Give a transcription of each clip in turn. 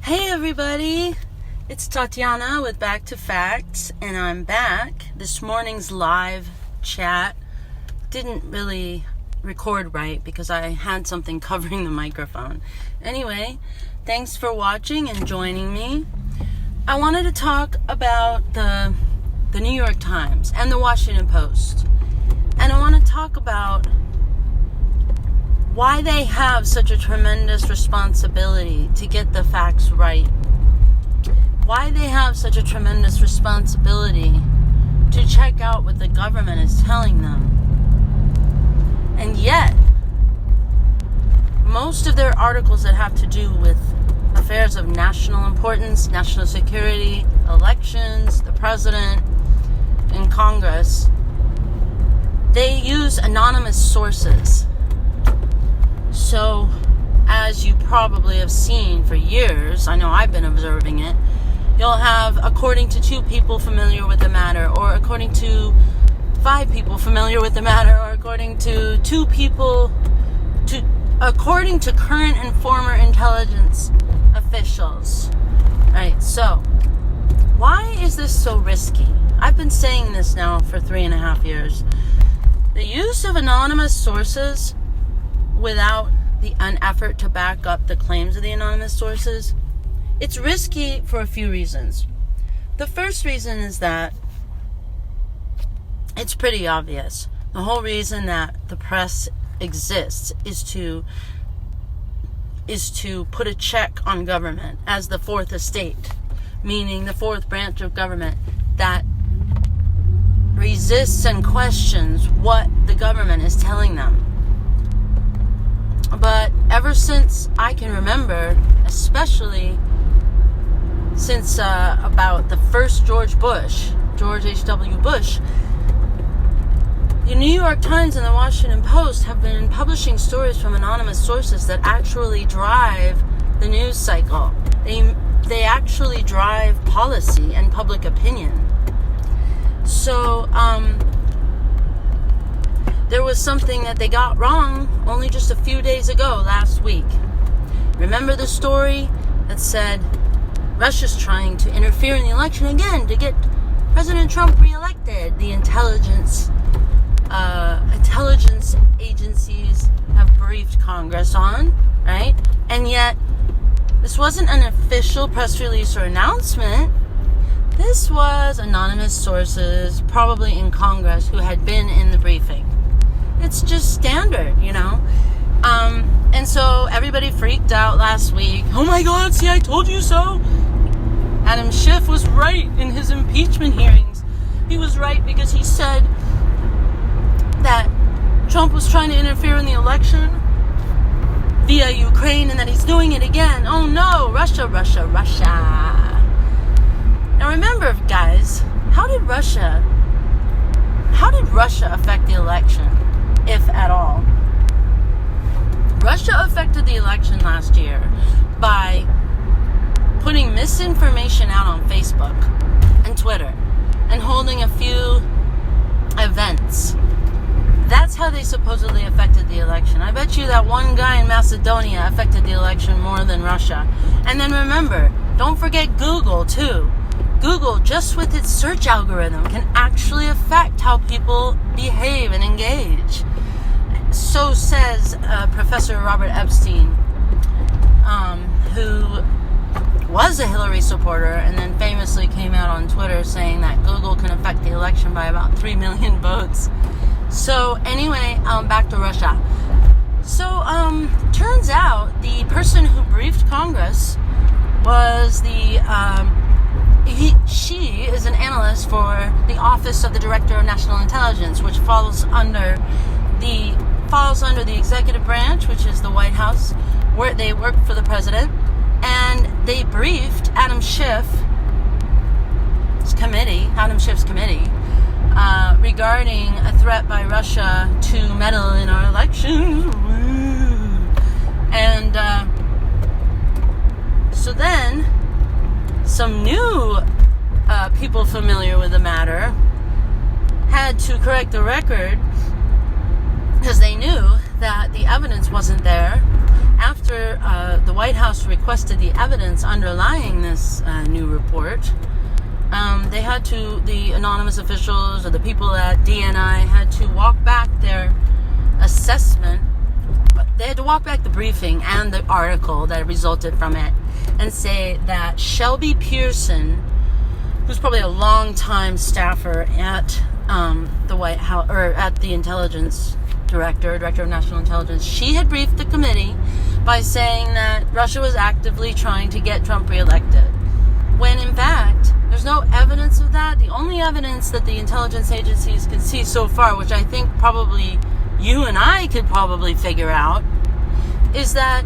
Hey everybody, it's Tatiana with Back to Facts, and I'm back. This morning's live chat didn't really record right because I had something covering the microphone. Anyway, thanks for watching and joining me. I wanted to talk about the New York Times and the Washington Post. And I want to talk about why they have such a tremendous responsibility to get the facts right. Why they have such a tremendous responsibility to check out what the government is telling them. And yet, most of their articles that have to do with affairs of national importance, national security, elections, the president, and Congress, they use anonymous sources. So, as you probably have seen for years, I know I've been observing it, you'll have according to 2 people familiar with the matter, or according to 5 people familiar with the matter, or according to 2 people, according to current and former intelligence officials. Right, so, why is this so risky? I've been saying this now for 3.5 years. The use of anonymous sources without an effort to back up the claims of the anonymous sources, it's risky for a few reasons. The first reason is that it's pretty obvious. The whole reason that the press exists is to put a check on government as the fourth estate, meaning the fourth branch of government that resists and questions what the government is telling them. But ever since I can remember, especially since about the first George H.W. Bush, the New York Times and the Washington Post have been publishing stories from anonymous sources that actually drive the news cycle. They actually drive policy and public opinion. So, there was something that they got wrong only just a few days ago, last week. Remember the story that said Russia's trying to interfere in the election again to get President Trump reelected? The intelligence agencies have briefed Congress on, right? And yet, this wasn't an official press release or announcement. This was anonymous sources, probably in Congress, who had been in the briefing. It's just standard, you know. And so everybody freaked out last week. Oh my God, see, I told you so. Adam Schiff was right in his impeachment hearings. He was right because he said that Trump was trying to interfere in the election via Ukraine and that he's doing it again. Oh no, Russia. Now remember, guys, how did Russia affect the election, if at all? Russia affected the election last year by putting misinformation out on Facebook and Twitter and holding a few events. That's how they supposedly affected the election. I bet you that one guy in Macedonia affected the election more than Russia. And then remember, don't forget Google too. Google, just with its search algorithm, can actually affect how people behave and engage. So says Professor Robert Epstein, who was a Hillary supporter and then famously came out on Twitter saying that Google can affect the election by about 3 million votes. So anyway, back to Russia. So turns out the person who briefed Congress was she is an analyst for the Office of the Director of National Intelligence, which falls under the executive branch, which is the White House, where they work for the president. And they briefed Adam Schiff's committee, regarding a threat by Russia to meddle in our elections. And so then some new people familiar with the matter had to correct the record because they knew that the evidence wasn't there after the White House requested the evidence underlying this new report, the anonymous officials or the people at DNI had to walk back their assessment. They had to walk back the briefing and the article that resulted from it and say that Shelby Pearson, who's probably a long-time staffer at the White House, or at the intelligence director of national intelligence, she had briefed the committee by saying that Russia was actively trying to get Trump reelected, when in fact there's no evidence of that. The only evidence that the intelligence agencies can see so far, which I think probably you and I could probably figure out, is that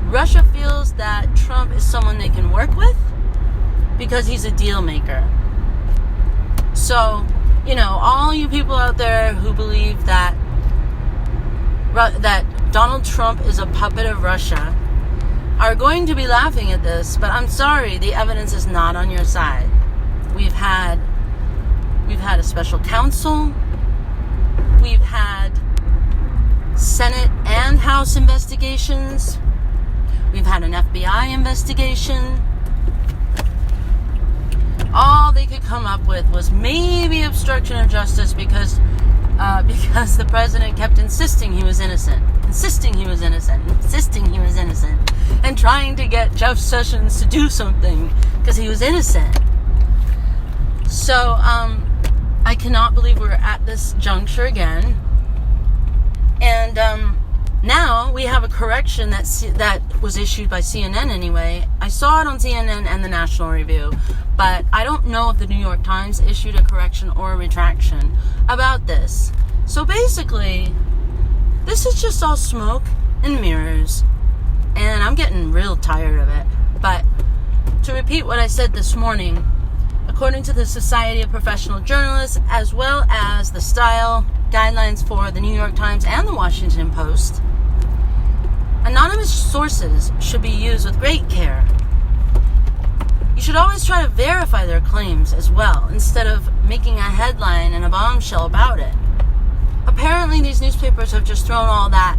Russia feels that Trump is someone they can work with because he's a deal maker. So, all you people out there who believe that Donald Trump is a puppet of Russia are going to be laughing at this, but I'm sorry, the evidence is not on your side. We've had a special counsel. We've had Senate and House investigations. We've had an FBI investigation. All they could come up with was maybe obstruction of justice because the president kept insisting he was innocent, and trying to get Jeff Sessions to do something because he was innocent. So I cannot believe we're at this juncture again. And now we have a correction that was issued by CNN anyway. I saw it on CNN and the National Review, but I don't know if the New York Times issued a correction or a retraction about this. So basically, this is just all smoke and mirrors, and I'm getting real tired of it. But to repeat what I said this morning, according to the Society of Professional Journalists, as well as the style guidelines for the New York Times and the Washington Post, anonymous sources should be used with great care. You should always try to verify their claims as well, instead of making a headline and a bombshell about it. Apparently, these newspapers have just thrown all that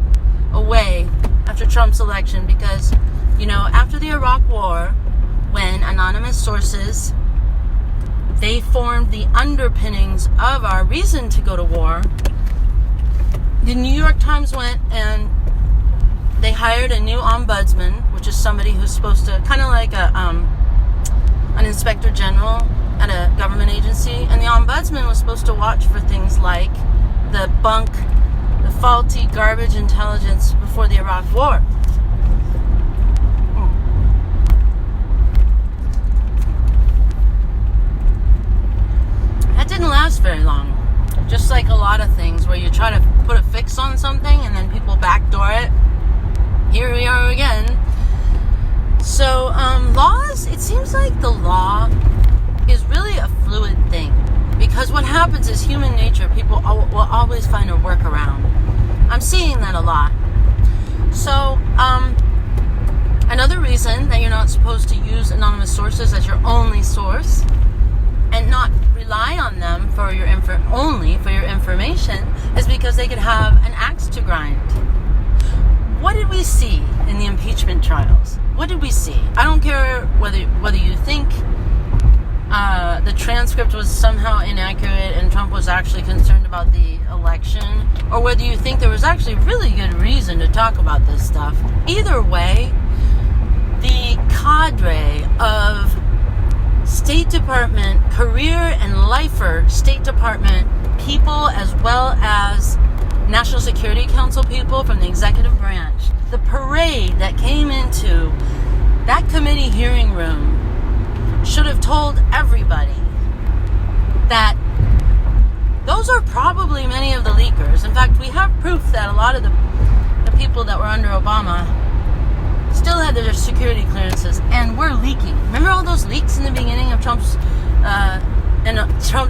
away after Trump's election because, after the Iraq War, when anonymous sources, they formed the underpinnings of our reason to go to war, the New York Times went and they hired a new ombudsman, which is somebody who's supposed to, kind of like an inspector general at a government agency, and the ombudsman was supposed to watch for things like the faulty garbage intelligence before the Iraq War. That didn't last very long. Just like a lot of things where you try to put a fix on something and then people backdoor it. Here we are again. So, laws, it seems like the law is really a fluid thing. Because what happens is human nature, people will always find a workaround. I'm seeing that a lot. So, another reason that you're not supposed to use anonymous sources as your only source and not rely on them for your only for your information is because they could have an axe to grind. What did we see in the impeachment trials? What did we see? I don't care whether you think the transcript was somehow inaccurate and Trump was actually concerned about the election, or whether you think there was actually really good reason to talk about this stuff. Either way, the cadre of State Department, career and lifer State Department people, as well as National Security Council people from the executive branch, the parade that came into that committee hearing room should have told everybody that those are probably many of the leakers. In fact, we have proof that a lot of the people that were under Obama still had their security clearances and were leaking. Remember all those leaks in the beginning of Trump's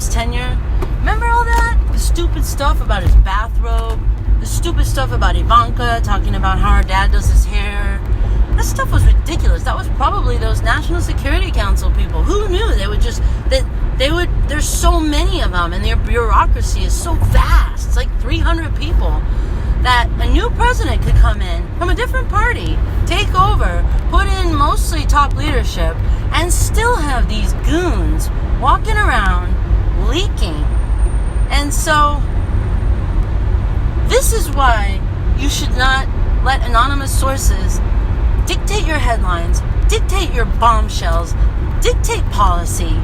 tenure? Remember all that? The stupid stuff about his bathrobe, the stupid stuff about Ivanka talking about how her dad does his hair. That stuff was ridiculous. That was probably those National Security Council people. Who knew? There's so many of them, and their bureaucracy is so vast. It's like 300 people that a new president could come in from a different party, take over, put in mostly top leadership, and still have these goons walking around leaking. And so this is why you should not let anonymous sources dictate your headlines, dictate your bombshells, dictate policy.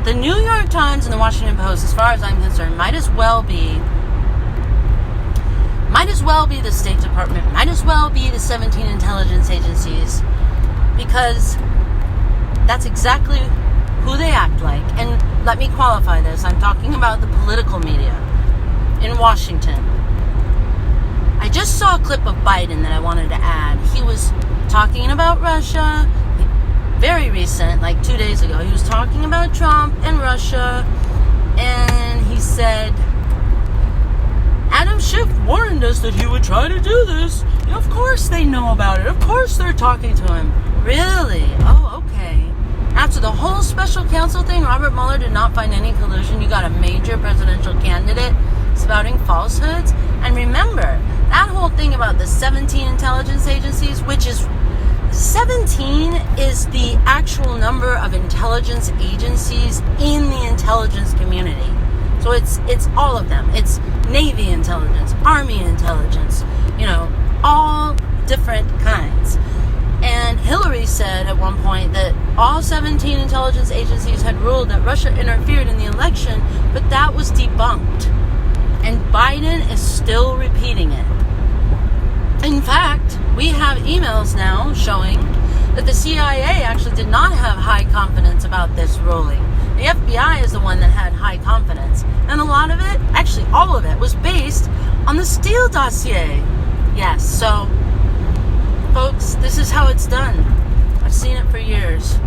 The New York Times and the Washington Post, as far as I'm concerned, might as well be the State Department, might as well be the 17 intelligence agencies, because that's exactly who they act like. And let me qualify this. I'm talking about the political media in Washington. I just saw a clip of Biden that I wanted to add. He was talking about Russia, very recent, like 2 days ago. He was talking about Trump and Russia, and he said, Adam Schiff warned us that he would try to do this. Of course they know about it. Of course they're talking to him. Really? Oh, okay. After the whole special counsel thing, Robert Mueller did not find any collusion. You got a major presidential candidate spouting falsehoods. And remember, that whole thing about the 17 intelligence agencies, which is 17 is the actual number of intelligence agencies in the intelligence community. So it's all of them. It's Navy intelligence, Army intelligence, all different kinds. And Hillary said at one point that all 17 intelligence agencies had ruled that Russia interfered in the election, but that was debunked. And Biden is still repeating it. In fact, we have emails now showing that the CIA actually did not have high confidence about this ruling. The FBI is the one that had high confidence. And a lot of it, actually all of it, was based on the Steele dossier. Yes, so, folks, this is how it's done. I've seen it for years.